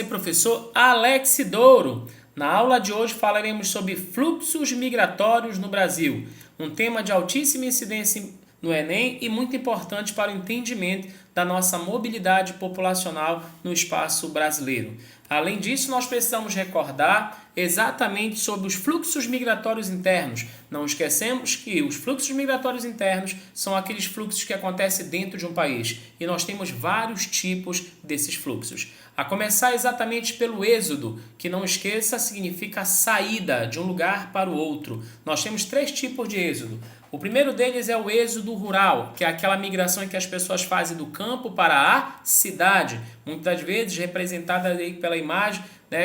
Professor Alex Douro. Na aula de hoje falaremos sobre fluxos migratórios no Brasil, um tema de altíssima incidência no Enem e muito importante para o entendimento da nossa mobilidade populacional no espaço brasileiro. Além disso, nós precisamos recordar exatamente sobre os fluxos migratórios internos. Não esquecemos que os fluxos migratórios internos são aqueles fluxos que acontecem dentro de um país e nós temos vários tipos desses fluxos. A começar exatamente pelo êxodo, que não esqueça significa saída de um lugar para o outro. Nós temos 3 tipos de êxodo. O primeiro deles é o êxodo rural, que é aquela migração em que as pessoas fazem do campo para a cidade, muitas vezes representada aí pela imagem,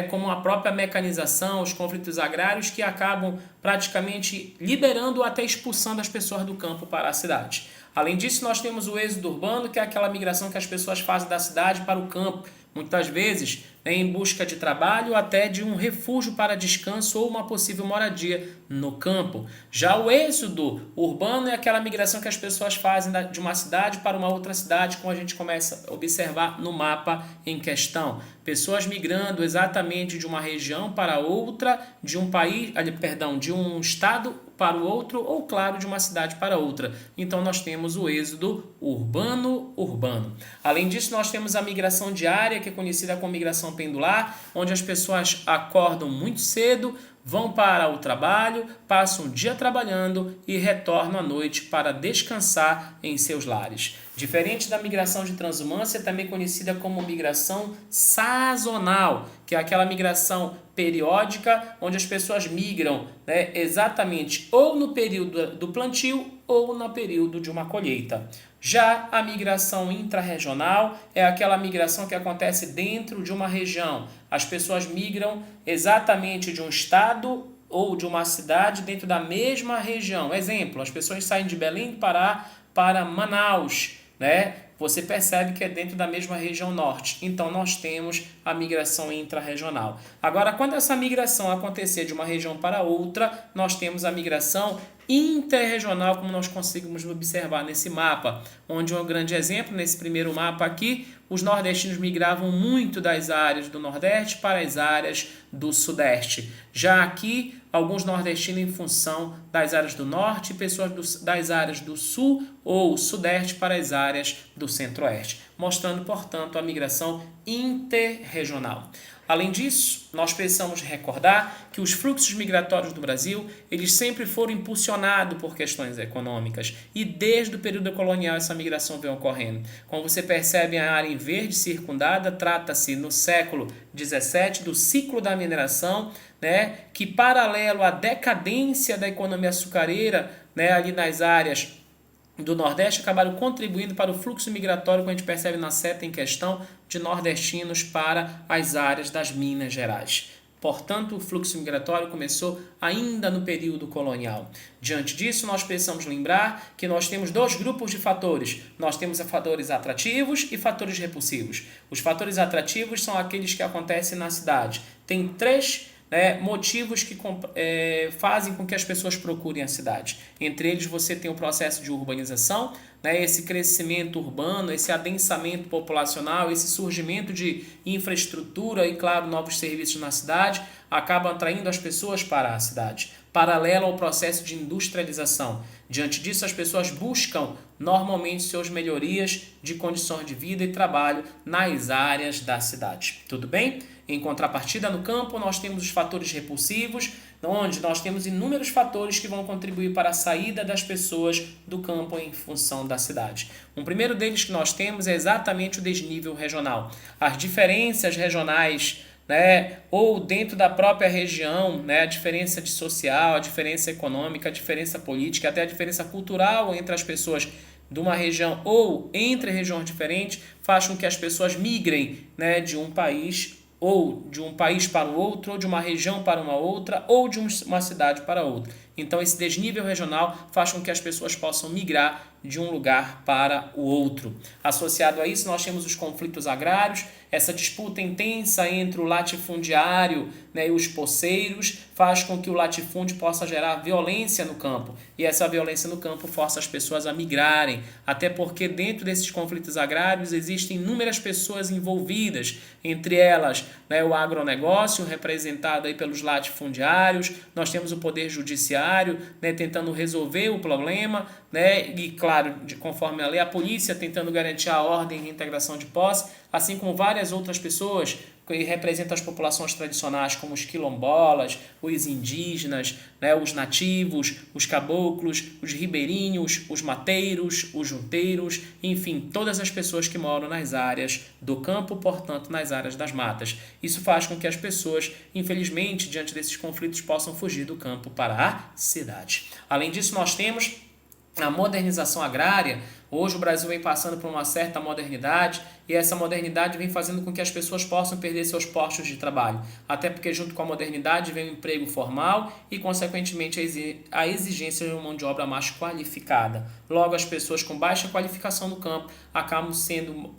como a própria mecanização, os conflitos agrários que acabam praticamente liberando ou até expulsando as pessoas do campo para a cidade. Além disso, nós temos o êxodo urbano, que é aquela migração que as pessoas fazem da cidade para o campo, muitas vezes em busca de trabalho ou até de um refúgio para descanso ou uma possível moradia no campo. Já o êxodo urbano é aquela migração que as pessoas fazem de uma cidade para uma outra cidade, como a gente começa a observar no mapa em questão. Pessoas migrando exatamente de uma região para outra, de um estado para o outro ou, claro, de uma cidade para outra. Então, nós temos o êxodo urbano. Além disso, nós temos a migração diária, que é conhecida como migração pendular, onde as pessoas acordam muito cedo, vão para o trabalho, passam o dia trabalhando e retornam à noite para descansar em seus lares. Diferente da migração de transumância, também conhecida como migração sazonal, que é aquela migração periódica, onde as pessoas migram exatamente ou no período do plantio ou no período de uma colheita. Já a migração intrarregional é aquela migração que acontece dentro de uma região. As pessoas migram exatamente de um estado ou de uma cidade dentro da mesma região. Exemplo, as pessoas saem de Belém do Pará para Manaus, Você percebe que é dentro da mesma região norte. Então, nós temos a migração intrarregional. Agora, quando essa migração acontecer de uma região para outra, nós temos a migração interregional, como nós conseguimos observar nesse mapa, onde um grande exemplo, nesse primeiro mapa aqui, os nordestinos migravam muito das áreas do Nordeste para as áreas do Sudeste. Já aqui, alguns nordestinos em função das áreas do Norte e pessoas das áreas do Sul ou Sudeste para as áreas do Centro-Oeste, mostrando, portanto, a migração interregional. Além disso, nós precisamos recordar que os fluxos migratórios do Brasil, eles sempre foram impulsionados por questões econômicas e desde o período colonial essa migração vem ocorrendo. Como você percebe, a área em verde circundada trata-se no século XVII do ciclo da mineração, que paralelo à decadência da economia açucareira, ali nas áreas do Nordeste, acabaram contribuindo para o fluxo migratório que a gente percebe na seta em questão de nordestinos para as áreas das Minas Gerais. Portanto, o fluxo migratório começou ainda no período colonial. Diante disso, nós precisamos lembrar que nós temos 2 grupos de fatores. Nós temos fatores atrativos e fatores repulsivos. Os fatores atrativos são aqueles que acontecem na cidade. Tem 3 motivos que fazem com que as pessoas procurem a cidade. Entre eles, você tem o processo de urbanização, esse crescimento urbano, esse adensamento populacional, esse surgimento de infraestrutura e, claro, novos serviços na cidade, acabam atraindo as pessoas para a cidade, paralelo ao processo de industrialização. Diante disso, as pessoas buscam normalmente suas melhorias de condições de vida e trabalho nas áreas da cidade. Tudo bem? Em contrapartida, no campo, nós temos os fatores repulsivos, onde nós temos inúmeros fatores que vão contribuir para a saída das pessoas do campo em função da cidade. Um primeiro deles que nós temos é exatamente o desnível regional. As diferenças regionais, ou dentro da própria região, a diferença social, a diferença econômica, a diferença política, até a diferença cultural entre as pessoas de uma região ou entre regiões diferentes, faz com que as pessoas migrem de um país ou de um país para o outro, ou de uma região para uma outra, ou de uma cidade para outra. Então esse desnível regional faz com que as pessoas possam migrar de um lugar para o outro. Associado a isso, nós temos os conflitos agrários, essa disputa intensa entre o latifundiário, né, e os poceiros faz com que o latifúndio possa gerar violência no campo. E essa violência no campo força as pessoas a migrarem, até porque dentro desses conflitos agrários existem inúmeras pessoas envolvidas, entre elas, né, o agronegócio, representado aí pelos latifundiários, nós temos o poder judiciário, né, tentando resolver o problema, né, e claro, conforme a lei, a polícia tentando garantir a ordem e reintegração de posse, assim como várias outras pessoas que representam as populações tradicionais, como os quilombolas, os indígenas, né, os nativos, os caboclos, os ribeirinhos, os mateiros, os junteiros, enfim, todas as pessoas que moram nas áreas do campo, portanto, nas áreas das matas. Isso faz com que as pessoas, infelizmente, diante desses conflitos, possam fugir do campo para a cidade. Além disso, nós temos a modernização agrária. Hoje o Brasil vem passando por uma certa modernidade e essa modernidade vem fazendo com que as pessoas possam perder seus postos de trabalho. Até porque junto com a modernidade vem o emprego formal e, consequentemente, a exigência de uma mão de obra mais qualificada. Logo, as pessoas com baixa qualificação no campo acabam sendo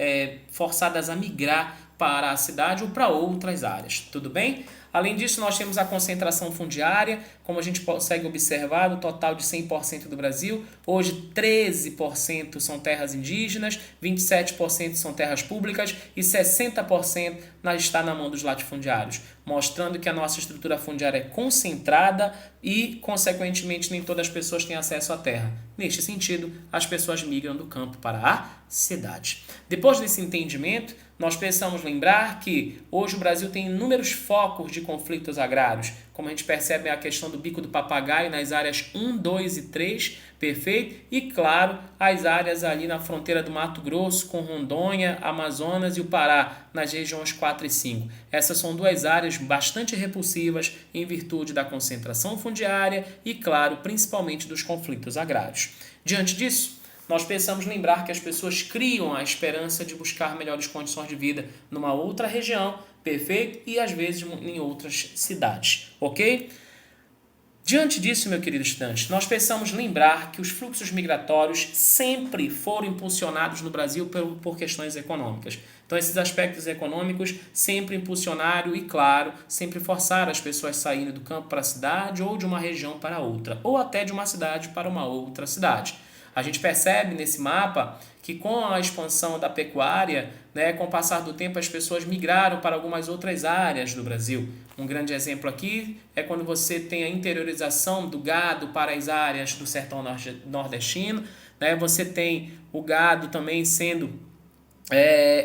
forçadas a migrar para a cidade ou para outras áreas. Tudo bem? Além disso, nós temos a concentração fundiária, como a gente consegue observar, do total de 100% do Brasil, hoje 13% são terras indígenas, 27% são terras públicas e 60% está na mão dos latifundiários, mostrando que a nossa estrutura fundiária é concentrada e, consequentemente, nem todas as pessoas têm acesso à terra. Neste sentido, as pessoas migram do campo para a cidade. Depois desse entendimento, nós precisamos lembrar que hoje o Brasil tem inúmeros focos de conflitos agrários, como a gente percebe a questão do bico do papagaio nas áreas 1, 2 e 3, perfeito? E, claro, as áreas ali na fronteira do Mato Grosso com Rondônia, Amazonas e o Pará, nas regiões 4 e 5. Essas são duas áreas bastante repulsivas em virtude da concentração fundiária e, claro, principalmente dos conflitos agrários. Diante disso, nós precisamos lembrar que as pessoas criam a esperança de buscar melhores condições de vida numa outra região, perfeito? E às vezes em outras cidades, ok? Diante disso, meu querido estudante, nós precisamos lembrar que os fluxos migratórios sempre foram impulsionados no Brasil por questões econômicas. Então, esses aspectos econômicos sempre impulsionaram e, claro, sempre forçaram as pessoas a saírem do campo para a cidade ou de uma região para outra, ou até de uma cidade para uma outra cidade. A gente percebe nesse mapa que com a expansão da pecuária, né, com o passar do tempo, as pessoas migraram para algumas outras áreas do Brasil. Um grande exemplo aqui é quando você tem a interiorização do gado para as áreas do sertão nordestino, né? Você tem o gado também sendo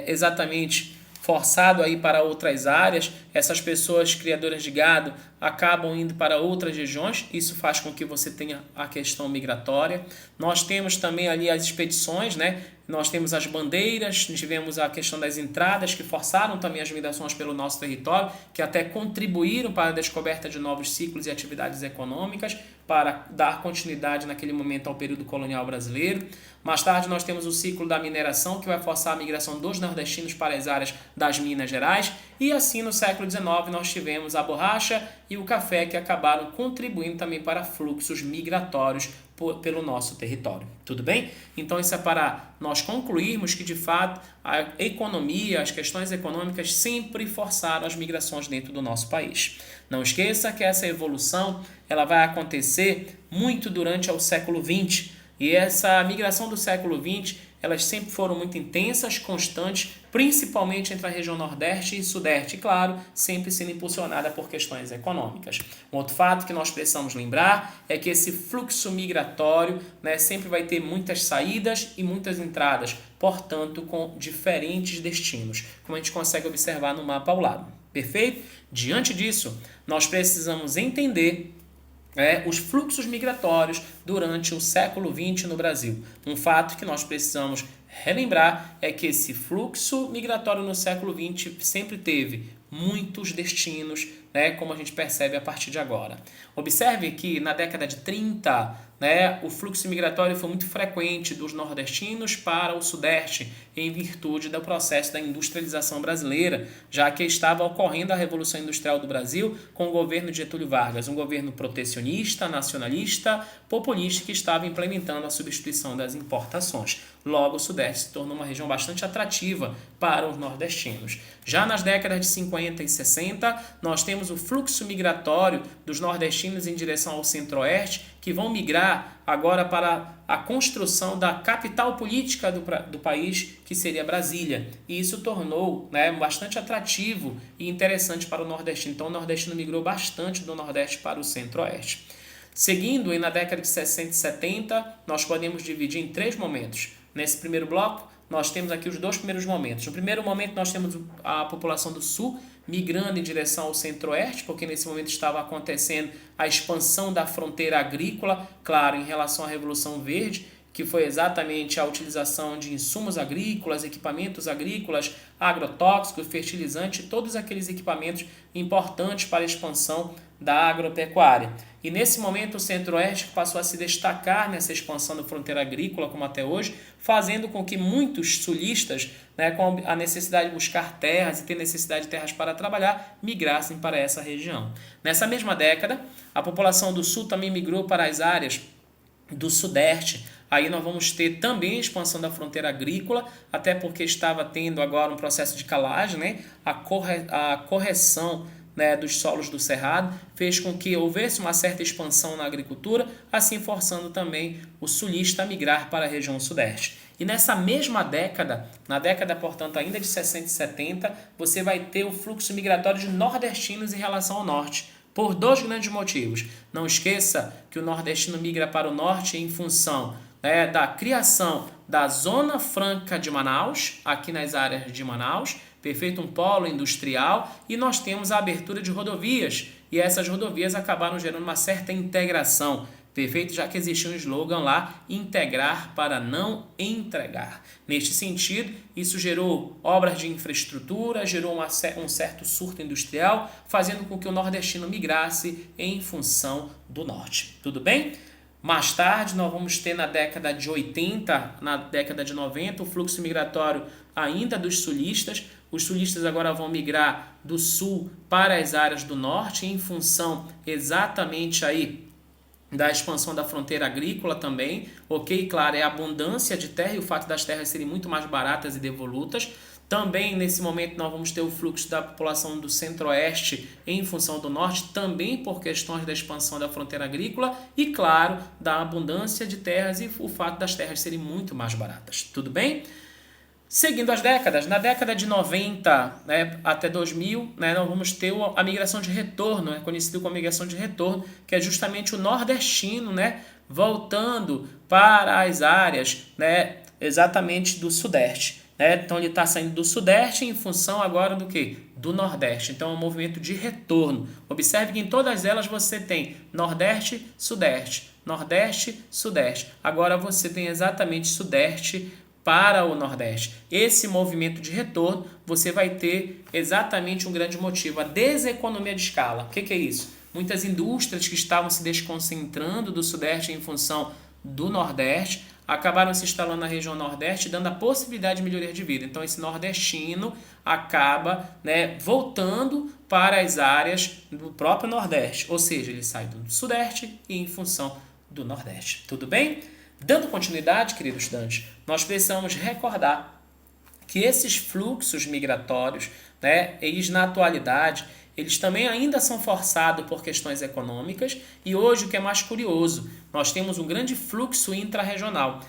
exatamente forçado a ir para outras áreas. Essas pessoas criadoras de gado acabam indo para outras regiões, isso faz com que você tenha a questão migratória. Nós temos também ali as expedições, né? Nós temos as bandeiras, tivemos a questão das entradas que forçaram também as migrações pelo nosso território, que até contribuíram para a descoberta de novos ciclos e atividades econômicas, para dar continuidade naquele momento ao período colonial brasileiro. Mais tarde nós temos o ciclo da mineração, que vai forçar a migração dos nordestinos para as áreas das Minas Gerais, e assim no século XIX nós tivemos a borracha e o café, que acabaram contribuindo também para fluxos migratórios pelo nosso território. Tudo bem? Então isso é para nós concluirmos que de fato a economia, as questões econômicas sempre forçaram as migrações dentro do nosso país. Não esqueça que essa evolução ela vai acontecer muito durante o século XX, e essa migração do século XX, elas sempre foram muito intensas, constantes, principalmente entre a região Nordeste e Sudeste, e claro, sempre sendo impulsionada por questões econômicas. Um outro fato que nós precisamos lembrar é que esse fluxo migratório, né, sempre vai ter muitas saídas e muitas entradas, portanto, com diferentes destinos, como a gente consegue observar no mapa ao lado. Perfeito? Diante disso, nós precisamos entender os fluxos migratórios durante o século XX no Brasil. Um fato que nós precisamos relembrar é que esse fluxo migratório no século XX sempre teve muitos destinos, né, como a gente percebe a partir de agora. Observe que na década de 30, né, o fluxo migratório foi muito frequente dos nordestinos para o sudeste, em virtude do processo da industrialização brasileira, já que estava ocorrendo a Revolução Industrial do Brasil com o governo de Getúlio Vargas, um governo protecionista, nacionalista, populista, que estava implementando a substituição das importações. Logo, o sudeste se tornou uma região bastante atrativa para os nordestinos. Já nas décadas de 50 e 60, nós temos o fluxo migratório dos nordestinos em direção ao centro-oeste, que vão migrar agora para a construção da capital política do país, que seria Brasília. E isso tornou, né, bastante atrativo e interessante para o nordestino. Então, o nordestino migrou bastante do nordeste para o centro-oeste. Seguindo, na década de 60 e 70, nós podemos dividir em 3 momentos. Nesse primeiro bloco, nós temos aqui os 2 primeiros momentos. No primeiro momento, nós temos a população do sul migrando em direção ao centro-oeste, porque nesse momento estava acontecendo a expansão da fronteira agrícola, claro, em relação à Revolução Verde, que foi exatamente a utilização de insumos agrícolas, equipamentos agrícolas, agrotóxicos, fertilizantes, todos aqueles equipamentos importantes para a expansão da agropecuária. E nesse momento o centro-oeste passou a se destacar nessa expansão da fronteira agrícola, como até hoje, fazendo com que muitos sulistas, né, com a necessidade de buscar terras e ter necessidade de terras para trabalhar, migrassem para essa região. Nessa mesma década, a população do sul também migrou para as áreas do sudeste. Aí nós vamos ter também a expansão da fronteira agrícola, até porque estava tendo agora um processo de calagem, né? A correção, né, dos solos do cerrado fez com que houvesse uma certa expansão na agricultura, assim forçando também o sulista a migrar para a região sudeste. E nessa mesma década, na década, portanto, ainda de 60 e 70, você vai ter o fluxo migratório de nordestinos em relação ao norte, por 2 grandes motivos. Não esqueça que o nordestino migra para o norte em função, né, da criação da Zona Franca de Manaus, aqui nas áreas de Manaus, perfeito, um polo industrial, e nós temos a abertura de rodovias, e essas rodovias acabaram gerando uma certa integração, perfeito, já que existia um slogan lá, integrar para não entregar. Neste sentido, isso gerou obras de infraestrutura, gerou um certo surto industrial, fazendo com que o nordestino migrasse em função do norte. Tudo bem? Mais tarde, nós vamos ter na década de 80, na década de 90, o fluxo migratório ainda dos sulistas. Os sulistas agora vão migrar do sul para as áreas do norte, em função exatamente aí da expansão da fronteira agrícola também. Ok, claro, é a abundância de terra e o fato das terras serem muito mais baratas e devolutas. Também, nesse momento, nós vamos ter o fluxo da população do centro-oeste em função do norte, também por questões da expansão da fronteira agrícola e, claro, da abundância de terras e o fato das terras serem muito mais baratas. Tudo bem? Seguindo as décadas, na década de 90, né, até 2000, né, nós vamos ter a migração de retorno, conhecido como migração de retorno, que é justamente o nordestino, né, voltando para as áreas, né, exatamente do sudeste. Então ele está saindo do sudeste em função agora do quê? Do nordeste. Então é um movimento de retorno. Observe que em todas elas você tem nordeste, sudeste, nordeste, sudeste. Agora você tem exatamente sudeste para o nordeste. Esse movimento de retorno você vai ter exatamente um grande motivo, a deseconomia de escala. O que é isso? Muitas indústrias que estavam se desconcentrando do sudeste em função do nordeste acabaram se instalando na região nordeste, dando a possibilidade de melhoria de vida. Então, esse nordestino acaba, né, voltando para as áreas do próprio nordeste, ou seja, ele sai do sudeste e em função do nordeste. Tudo bem? Dando continuidade, queridos estudantes, nós precisamos recordar que esses fluxos migratórios, né, eles na atualidade, eles também ainda são forçados por questões econômicas e hoje o que é mais curioso, nós temos um grande fluxo intrarregional.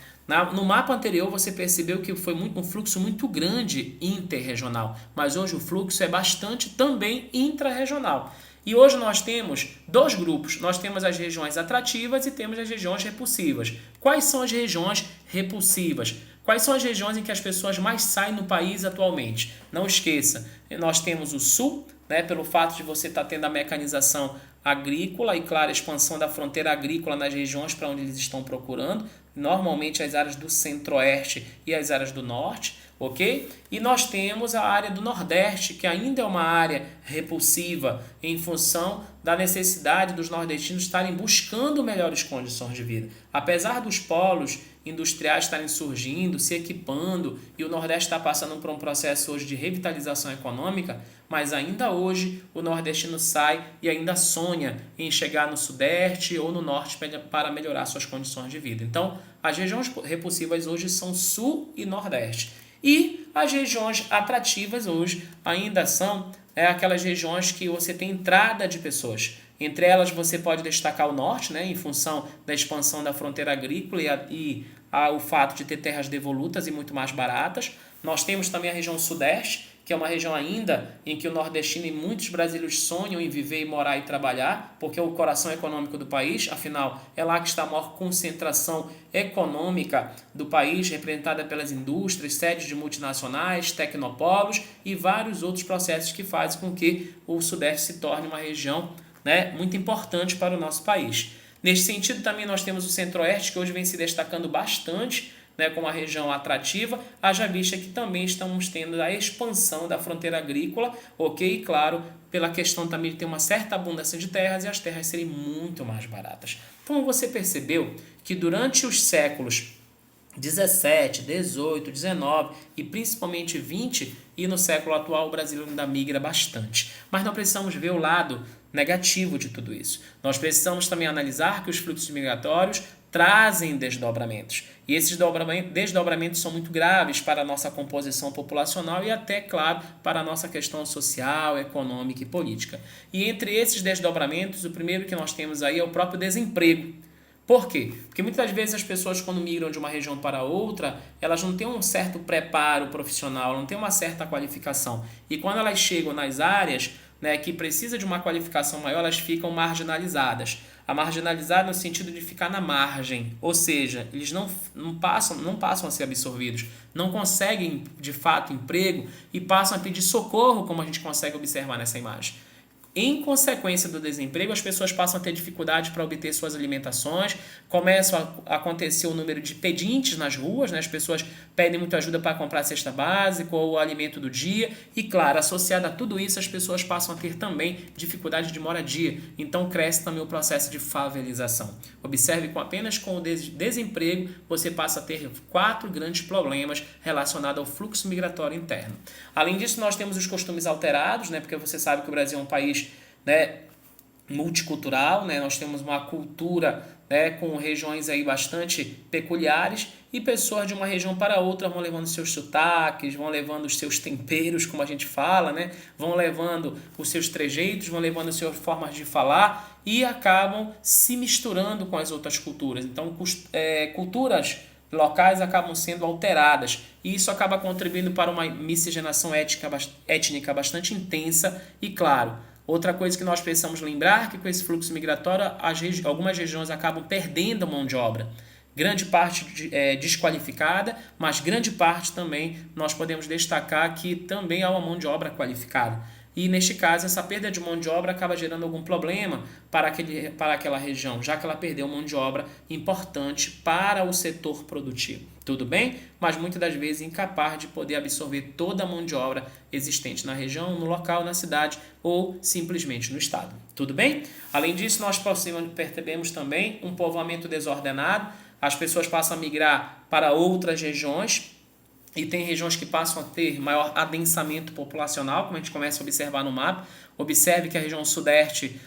No mapa anterior você percebeu que foi um fluxo muito grande interregional, mas hoje o fluxo é bastante também intrarregional. E hoje nós temos 2 grupos, nós temos as regiões atrativas e temos as regiões repulsivas. Quais são as regiões repulsivas? Quais são as regiões em que as pessoas mais saem no país atualmente? Não esqueça, nós temos o sul, né, pelo fato de você estar tendo a mecanização agrícola e, claro, a expansão da fronteira agrícola nas regiões para onde eles estão procurando, normalmente as áreas do centro-oeste e as áreas do norte. ok? E nós temos a área do Nordeste, que ainda é uma área repulsiva em função da necessidade dos nordestinos estarem buscando melhores condições de vida. Apesar dos polos industriais estarem surgindo, se equipando, e o Nordeste está passando por um processo hoje de revitalização econômica, mas ainda hoje o nordestino sai e ainda sonha em chegar no Sudeste ou no Norte para melhorar suas condições de vida. Então, as regiões repulsivas hoje são Sul e Nordeste. E as regiões atrativas hoje ainda são aquelas regiões que você tem entrada de pessoas. Entre elas você pode destacar o Norte, né, em função da expansão da fronteira agrícola e o fato de ter terras devolutas e muito mais baratas. Nós temos também a região Sudeste, que é uma região ainda em que o nordestino e muitos brasileiros sonham em viver, morar e trabalhar, porque é o coração econômico do país, afinal, é lá que está a maior concentração econômica do país, representada pelas indústrias, sedes de multinacionais, tecnopolos e vários outros processos que fazem com que o Sudeste se torne uma região, né, muito importante para o nosso país. Neste sentido, também nós temos o Centro-Oeste, que hoje vem se destacando bastante, né, como uma região atrativa, haja vista que também estamos tendo a expansão da fronteira agrícola, ok? E claro, pela questão também de ter uma certa abundância de terras e as terras serem muito mais baratas. Então você percebeu que durante os séculos 17, 18, 19 e principalmente 20 e no século atual o Brasil ainda migra bastante. Mas não precisamos ver o lado negativo de tudo isso. Nós precisamos também analisar que os fluxos migratórios trazem desdobramentos. E esses desdobramentos são muito graves para a nossa composição populacional e até, claro, para a nossa questão social, econômica e política. E entre esses desdobramentos, o primeiro que nós temos aí é o próprio desemprego. Por quê? Porque muitas vezes as pessoas, quando migram de uma região para outra, elas não têm um certo preparo profissional, não têm uma certa qualificação. E quando elas chegam nas áreas, né, que precisa de uma qualificação maior, elas ficam marginalizadas. A marginalizada no sentido de ficar na margem, ou seja, eles não passam a ser absorvidos, não conseguem de fato emprego e passam a pedir socorro, como a gente consegue observar nessa imagem. Em consequência do desemprego, as pessoas passam a ter dificuldade para obter suas alimentações, começa a acontecer o número de pedintes nas ruas, né? As pessoas pedem muita ajuda para comprar a cesta básica ou o alimento do dia e, claro, associado a tudo isso, as pessoas passam a ter também dificuldade de moradia, então cresce também o processo de favelização. Observe que apenas com o desemprego você passa a ter 4 grandes problemas relacionados ao fluxo migratório interno. Além disso, nós temos os costumes alterados, né? Porque você sabe que o Brasil é um país, né, multicultural, né? Nós temos uma cultura, né, com regiões aí bastante peculiares e pessoas de uma região para outra vão levando seus sotaques, vão levando os seus temperos, como a gente fala, né? Vão levando os seus trejeitos, vão levando as suas formas de falar e acabam se misturando com as outras culturas. Então, culturas locais acabam sendo alteradas e isso acaba contribuindo para uma miscigenação étnica bastante intensa e, claro, outra coisa que nós precisamos lembrar é que com esse fluxo migratório algumas regiões acabam perdendo a mão de obra. Grande parte desqualificada, mas grande parte também nós podemos destacar que também há uma mão de obra qualificada. E neste caso, essa perda de mão de obra acaba gerando algum problema para aquela região, já que ela perdeu mão de obra importante para o setor produtivo. Tudo bem? Mas muitas das vezes incapaz de poder absorver toda a mão de obra existente na região, no local, na cidade ou simplesmente no estado. Tudo bem? Além disso, nós percebemos também um povoamento desordenado, as pessoas passam a migrar para outras regiões, e tem regiões que passam a ter maior adensamento populacional, como a gente começa a observar no mapa. Observe que a região sudeste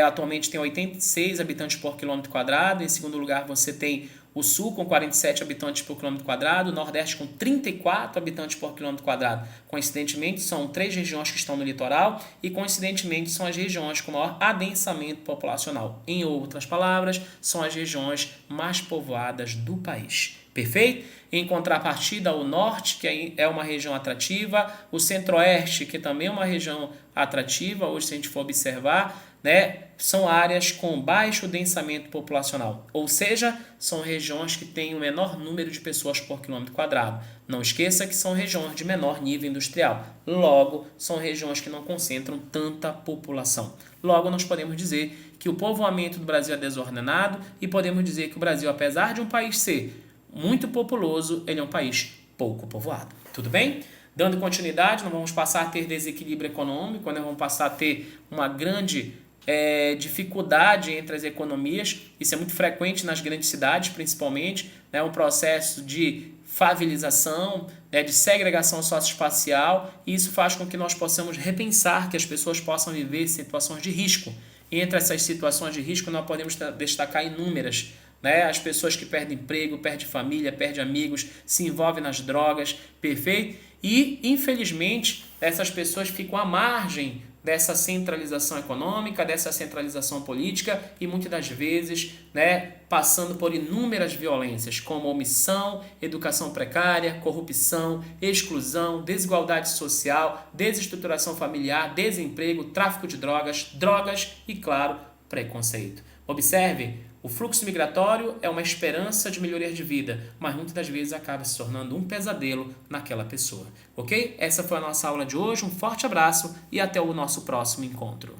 atualmente tem 86 habitantes por quilômetro quadrado. Em segundo lugar, você tem o sul com 47 habitantes por quilômetro quadrado, o nordeste com 34 habitantes por quilômetro quadrado. Coincidentemente, são 3 regiões que estão no litoral e, coincidentemente, são as regiões com maior adensamento populacional. Em outras palavras, são as regiões mais povoadas do país. Perfeito? Em contrapartida, o norte, que é uma região atrativa, o centro-oeste, que também é uma região atrativa, hoje se a gente for observar, né, são áreas com baixo densamento populacional, ou seja, são regiões que têm o menor número de pessoas por quilômetro quadrado. Não esqueça que são regiões de menor nível industrial, logo, são regiões que não concentram tanta população. Logo, nós podemos dizer que o povoamento do Brasil é desordenado e podemos dizer que o Brasil, apesar de um país ser muito populoso, ele é um país pouco povoado. Tudo bem? Dando continuidade, nós vamos passar a ter desequilíbrio econômico, nós vamos passar a ter uma grande dificuldade entre as economias. Isso é muito frequente nas grandes cidades, principalmente, né? Um processo de favelização, né? De segregação socioespacial, e isso faz com que nós possamos repensar que as pessoas possam viver situações de risco. E entre essas situações de risco, nós podemos destacar inúmeras, né? As pessoas que perdem emprego, perdem família, perdem amigos, se envolvem nas drogas, perfeito? E, infelizmente, essas pessoas ficam à margem dessa centralização econômica, dessa centralização política e muitas das vezes, né, passando por inúmeras violências, como omissão, educação precária, corrupção, exclusão, desigualdade social, desestruturação familiar, desemprego, tráfico de drogas e, claro, preconceito. Observe, o fluxo migratório é uma esperança de melhoria de vida, mas muitas das vezes acaba se tornando um pesadelo naquela pessoa. Ok? Essa foi a nossa aula de hoje. Um forte abraço e até o nosso próximo encontro.